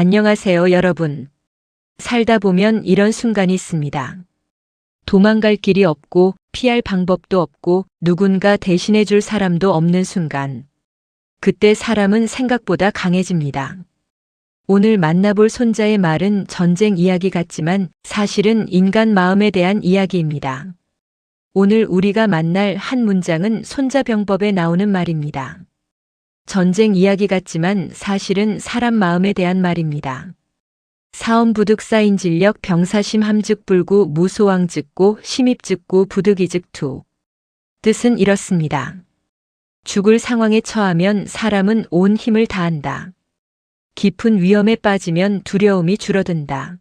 안녕하세요, 여러분. 살다 보면 이런 순간이 있습니다. 도망갈 길이 없고 피할 방법도 없고 누군가 대신해 줄 사람도 없는 순간. 그때 사람은 생각보다 강해집니다. 오늘 만나볼 손자의 말은 전쟁 이야기 같지만 사실은 인간 마음에 대한 이야기입니다. 오늘 우리가 만날 한 문장은 손자병법에 나오는 말입니다. 전쟁 이야기 같지만 사실은 사람 마음에 대한 말입니다. 사엄부득 쌓인 진력 병사심 함즉불구 무소왕즉고 심입즉고 부득이즉투. 뜻은 이렇습니다. 죽을 상황에 처하면 사람은 온 힘을 다한다. 깊은 위험에 빠지면 두려움이 줄어든다.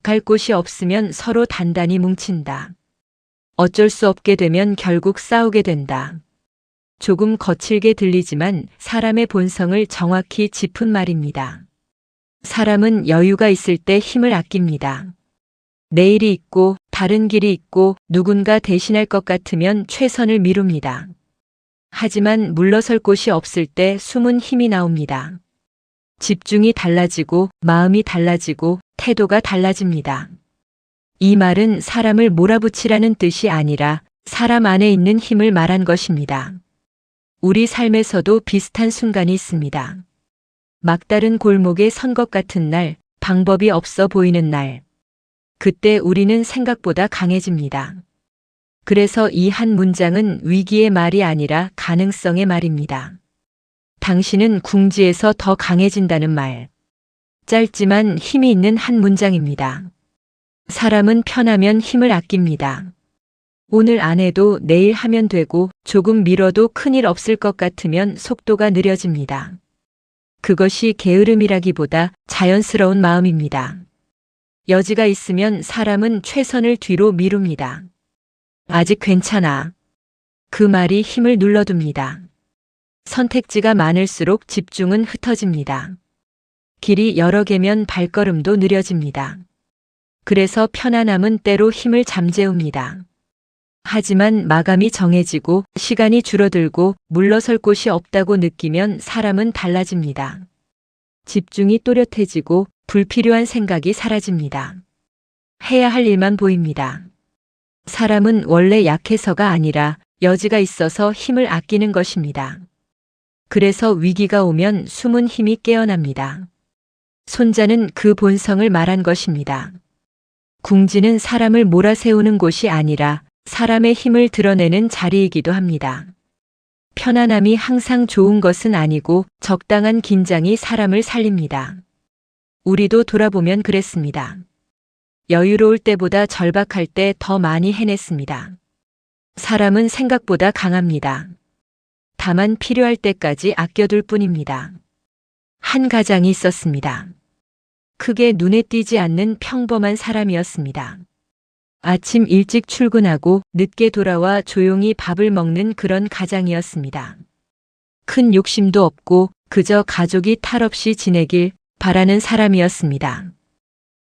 갈 곳이 없으면 서로 단단히 뭉친다. 어쩔 수 없게 되면 결국 싸우게 된다. 조금 거칠게 들리지만 사람의 본성을 정확히 짚은 말입니다. 사람은 여유가 있을 때 힘을 아낍니다. 내일이 있고 다른 길이 있고 누군가 대신할 것 같으면 최선을 미룹니다. 하지만 물러설 곳이 없을 때 숨은 힘이 나옵니다. 집중이 달라지고 마음이 달라지고 태도가 달라집니다. 이 말은 사람을 몰아붙이라는 뜻이 아니라 사람 안에 있는 힘을 말한 것입니다. 우리 삶에서도 비슷한 순간이 있습니다. 막다른 골목에 선 것 같은 날, 방법이 없어 보이는 날. 그때 우리는 생각보다 강해집니다. 그래서 이 한 문장은 위기의 말이 아니라 가능성의 말입니다. 당신은 궁지에서 더 강해진다는 말. 짧지만 힘이 있는 한 문장입니다. 사람은 편하면 힘을 아낍니다. 오늘 안 해도 내일 하면 되고 조금 미뤄도 큰일 없을 것 같으면 속도가 느려집니다. 그것이 게으름이라기보다 자연스러운 마음입니다. 여지가 있으면 사람은 최선을 뒤로 미룹니다. 아직 괜찮아. 그 말이 힘을 눌러둡니다. 선택지가 많을수록 집중은 흩어집니다. 길이 여러 개면 발걸음도 느려집니다. 그래서 편안함은 때로 힘을 잠재웁니다. 하지만 마감이 정해지고 시간이 줄어들고 물러설 곳이 없다고 느끼면 사람은 달라집니다. 집중이 또렷해지고 불필요한 생각이 사라집니다. 해야 할 일만 보입니다. 사람은 원래 약해서가 아니라 여지가 있어서 힘을 아끼는 것입니다. 그래서 위기가 오면 숨은 힘이 깨어납니다. 손자는 그 본성을 말한 것입니다. 궁지는 사람을 몰아세우는 곳이 아니라 사람의 힘을 드러내는 자리이기도 합니다. 편안함이 항상 좋은 것은 아니고 적당한 긴장이 사람을 살립니다. 우리도 돌아보면 그랬습니다. 여유로울 때보다 절박할 때 더 많이 해냈습니다. 사람은 생각보다 강합니다. 다만 필요할 때까지 아껴둘 뿐입니다. 한 가장이 있었습니다. 크게 눈에 띄지 않는 평범한 사람이었습니다. 아침 일찍 출근하고 늦게 돌아와 조용히 밥을 먹는 그런 가장이었습니다. 큰 욕심도 없고 그저 가족이 탈 없이 지내길 바라는 사람이었습니다.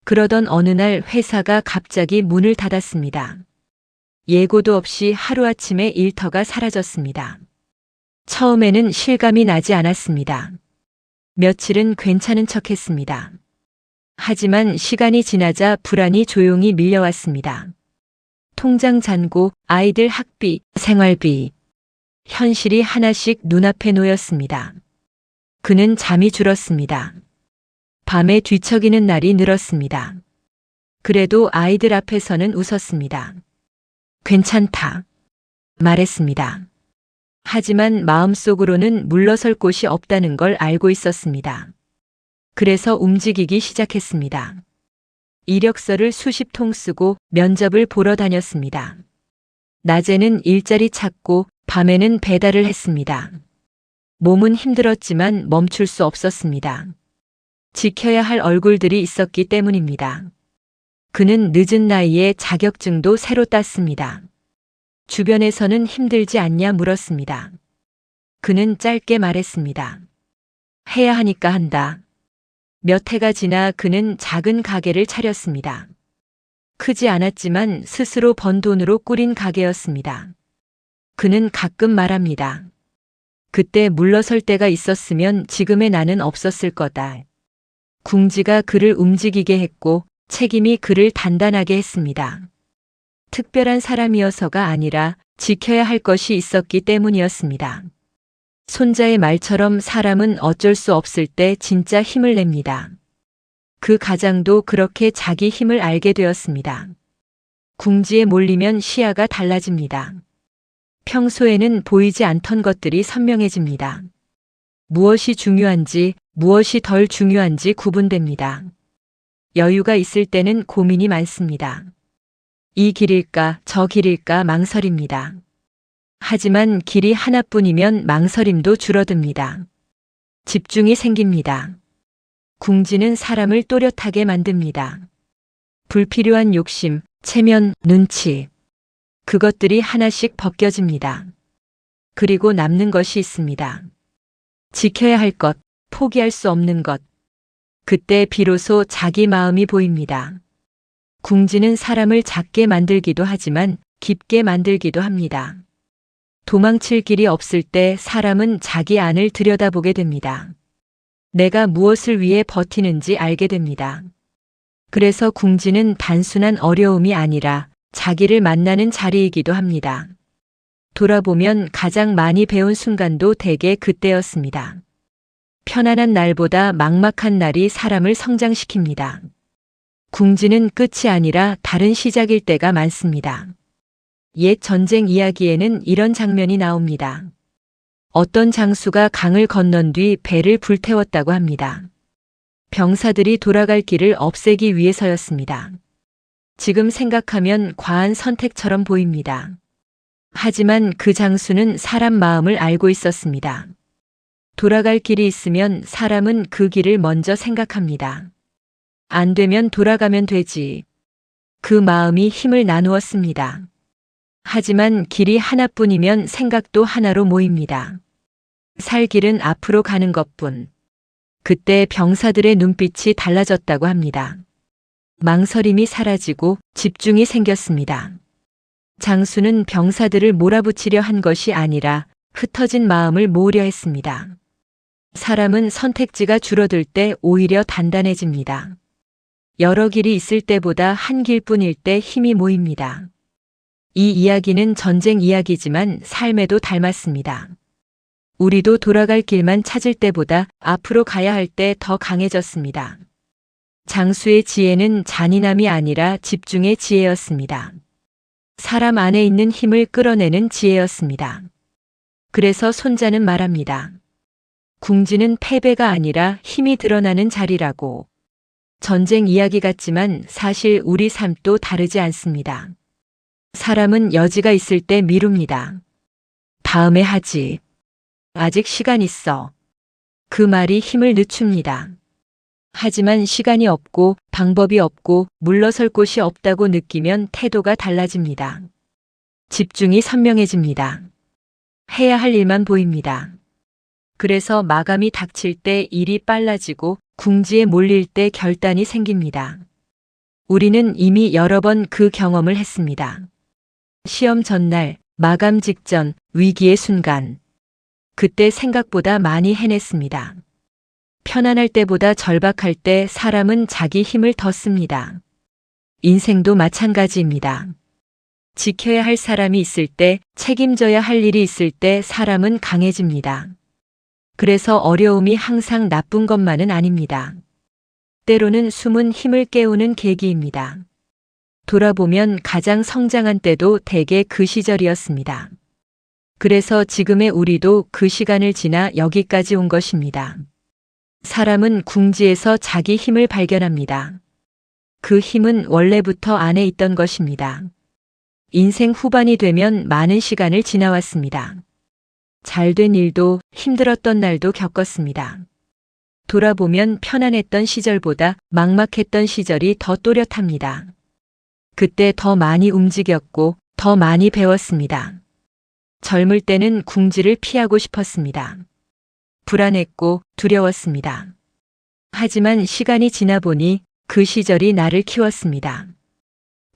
그러던 어느 날 회사가 갑자기 문을 닫았습니다. 예고도 없이 하루아침에 일터가 사라졌습니다. 처음에는 실감이 나지 않았습니다. 며칠은 괜찮은 척했습니다. 하지만 시간이 지나자 불안이 조용히 밀려왔습니다. 통장 잔고, 아이들 학비, 생활비. 현실이 하나씩 눈앞에 놓였습니다. 그는 잠이 줄었습니다. 밤에 뒤척이는 날이 늘었습니다. 그래도 아이들 앞에서는 웃었습니다. 괜찮다. 말했습니다. 하지만 마음속으로는 물러설 곳이 없다는 걸 알고 있었습니다. 그래서 움직이기 시작했습니다. 이력서를 수십 통 쓰고 면접을 보러 다녔습니다. 낮에는 일자리 찾고 밤에는 배달을 했습니다. 몸은 힘들었지만 멈출 수 없었습니다. 지켜야 할 얼굴들이 있었기 때문입니다. 그는 늦은 나이에 자격증도 새로 땄습니다. 주변에서는 힘들지 않냐 물었습니다. 그는 짧게 말했습니다. 해야 하니까 한다. 몇 해가 지나 그는 작은 가게를 차렸습니다. 크지 않았지만 스스로 번 돈으로 꾸린 가게였습니다. 그는 가끔 말합니다. 그때 물러설 때가 있었으면 지금의 나는 없었을 거다. 궁지가 그를 움직이게 했고 책임이 그를 단단하게 했습니다. 특별한 사람이어서가 아니라 지켜야 할 것이 있었기 때문이었습니다. 손자의 말처럼 사람은 어쩔 수 없을 때 진짜 힘을 냅니다. 그 가장도 그렇게 자기 힘을 알게 되었습니다. 궁지에 몰리면 시야가 달라집니다. 평소에는 보이지 않던 것들이 선명해집니다. 무엇이 중요한지, 무엇이 덜 중요한지 구분됩니다. 여유가 있을 때는 고민이 많습니다. 이 길일까, 저 길일까 망설입니다. 하지만 길이 하나뿐이면 망설임도 줄어듭니다. 집중이 생깁니다. 궁지는 사람을 또렷하게 만듭니다. 불필요한 욕심, 체면, 눈치. 그것들이 하나씩 벗겨집니다. 그리고 남는 것이 있습니다. 지켜야 할 것, 포기할 수 없는 것. 그때 비로소 자기 마음이 보입니다. 궁지는 사람을 작게 만들기도 하지만 깊게 만들기도 합니다. 도망칠 길이 없을 때 사람은 자기 안을 들여다보게 됩니다. 내가 무엇을 위해 버티는지 알게 됩니다. 그래서 궁지는 단순한 어려움이 아니라 자기를 만나는 자리이기도 합니다. 돌아보면 가장 많이 배운 순간도 대개 그때였습니다. 편안한 날보다 막막한 날이 사람을 성장시킵니다. 궁지는 끝이 아니라 다른 시작일 때가 많습니다. 옛 전쟁 이야기에는 이런 장면이 나옵니다. 어떤 장수가 강을 건넌 뒤 배를 불태웠다고 합니다. 병사들이 돌아갈 길을 없애기 위해서였습니다. 지금 생각하면 과한 선택처럼 보입니다. 하지만 그 장수는 사람 마음을 알고 있었습니다. 돌아갈 길이 있으면 사람은 그 길을 먼저 생각합니다. 안 되면 돌아가면 되지. 그 마음이 힘을 나누었습니다. 하지만 길이 하나뿐이면 생각도 하나로 모입니다. 살 길은 앞으로 가는 것뿐. 그때 병사들의 눈빛이 달라졌다고 합니다. 망설임이 사라지고 집중이 생겼습니다. 장수는 병사들을 몰아붙이려 한 것이 아니라 흩어진 마음을 모으려 했습니다. 사람은 선택지가 줄어들 때 오히려 단단해집니다. 여러 길이 있을 때보다 한 길뿐일 때 힘이 모입니다. 이 이야기는 전쟁 이야기지만 삶에도 닮았습니다. 우리도 돌아갈 길만 찾을 때보다 앞으로 가야 할 때 더 강해졌습니다. 장수의 지혜는 잔인함이 아니라 집중의 지혜였습니다. 사람 안에 있는 힘을 끌어내는 지혜였습니다. 그래서 손자는 말합니다. 궁지는 패배가 아니라 힘이 드러나는 자리라고. 전쟁 이야기 같지만 사실 우리 삶도 다르지 않습니다. 사람은 여지가 있을 때 미룹니다. 다음에 하지. 아직 시간 있어. 그 말이 힘을 늦춥니다. 하지만 시간이 없고 방법이 없고 물러설 곳이 없다고 느끼면 태도가 달라집니다. 집중이 선명해집니다. 해야 할 일만 보입니다. 그래서 마감이 닥칠 때 일이 빨라지고 궁지에 몰릴 때 결단이 생깁니다. 우리는 이미 여러 번 그 경험을 했습니다. 시험 전날, 마감 직전, 위기의 순간. 그때 생각보다 많이 해냈습니다. 편안할 때보다 절박할 때 사람은 자기 힘을 더 씁니다. 인생도 마찬가지입니다. 지켜야 할 사람이 있을 때, 책임져야 할 일이 있을 때 사람은 강해집니다. 그래서 어려움이 항상 나쁜 것만은 아닙니다. 때로는 숨은 힘을 깨우는 계기입니다. 돌아보면 가장 성장한 때도 대개 그 시절이었습니다. 그래서 지금의 우리도 그 시간을 지나 여기까지 온 것입니다. 사람은 궁지에서 자기 힘을 발견합니다. 그 힘은 원래부터 안에 있던 것입니다. 인생 후반이 되면 많은 시간을 지나왔습니다. 잘된 일도 힘들었던 날도 겪었습니다. 돌아보면 편안했던 시절보다 막막했던 시절이 더 또렷합니다. 그때 더 많이 움직였고 더 많이 배웠습니다. 젊을 때는 궁지를 피하고 싶었습니다. 불안했고 두려웠습니다. 하지만 시간이 지나 보니 그 시절이 나를 키웠습니다.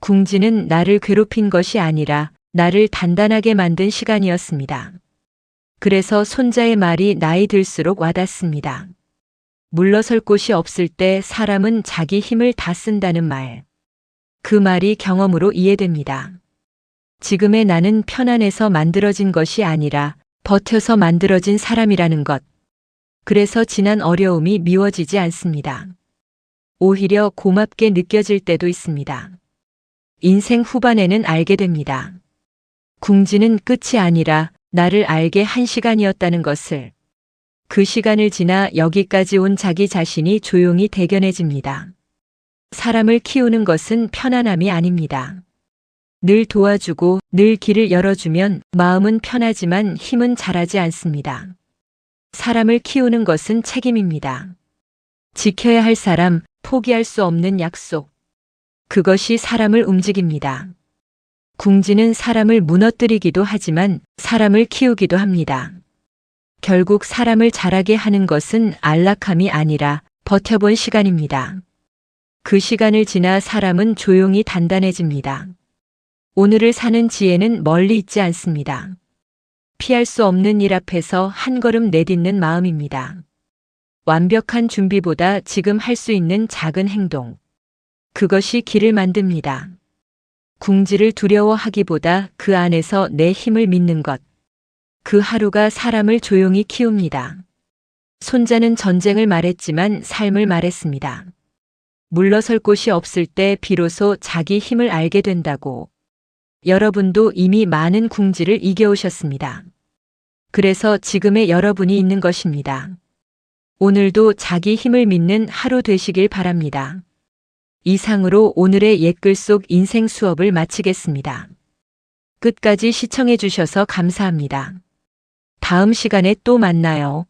궁지는 나를 괴롭힌 것이 아니라 나를 단단하게 만든 시간이었습니다. 그래서 손자의 말이 나이 들수록 와닿습니다. 물러설 곳이 없을 때 사람은 자기 힘을 다 쓴다는 말. 그 말이 경험으로 이해됩니다. 지금의 나는 편안해서 만들어진 것이 아니라 버텨서 만들어진 사람이라는 것. 그래서 지난 어려움이 미워지지 않습니다. 오히려 고맙게 느껴질 때도 있습니다. 인생 후반에는 알게 됩니다. 궁지는 끝이 아니라 나를 알게 한 시간이었다는 것을. 그 시간을 지나 여기까지 온 자기 자신이 조용히 대견해집니다. 사람을 키우는 것은 편안함이 아닙니다. 늘 도와주고 늘 길을 열어주면 마음은 편하지만 힘은 자라지 않습니다. 사람을 키우는 것은 책임입니다. 지켜야 할 사람, 포기할 수 없는 약속. 그것이 사람을 움직입니다. 궁지는 사람을 무너뜨리기도 하지만 사람을 키우기도 합니다. 결국 사람을 자라게 하는 것은 안락함이 아니라 버텨본 시간입니다. 그 시간을 지나 사람은 조용히 단단해집니다. 오늘을 사는 지혜는 멀리 있지 않습니다. 피할 수 없는 일 앞에서 한 걸음 내딛는 마음입니다. 완벽한 준비보다 지금 할 수 있는 작은 행동. 그것이 길을 만듭니다. 궁지를 두려워하기보다 그 안에서 내 힘을 믿는 것. 그 하루가 사람을 조용히 키웁니다. 손자는 전쟁을 말했지만 삶을 말했습니다. 물러설 곳이 없을 때 비로소 자기 힘을 알게 된다고. 여러분도 이미 많은 궁지를 이겨오셨습니다. 그래서 지금의 여러분이 있는 것입니다. 오늘도 자기 힘을 믿는 하루 되시길 바랍니다. 이상으로 오늘의 옛글 속 인생 수업을 마치겠습니다. 끝까지 시청해 주셔서 감사합니다. 다음 시간에 또 만나요.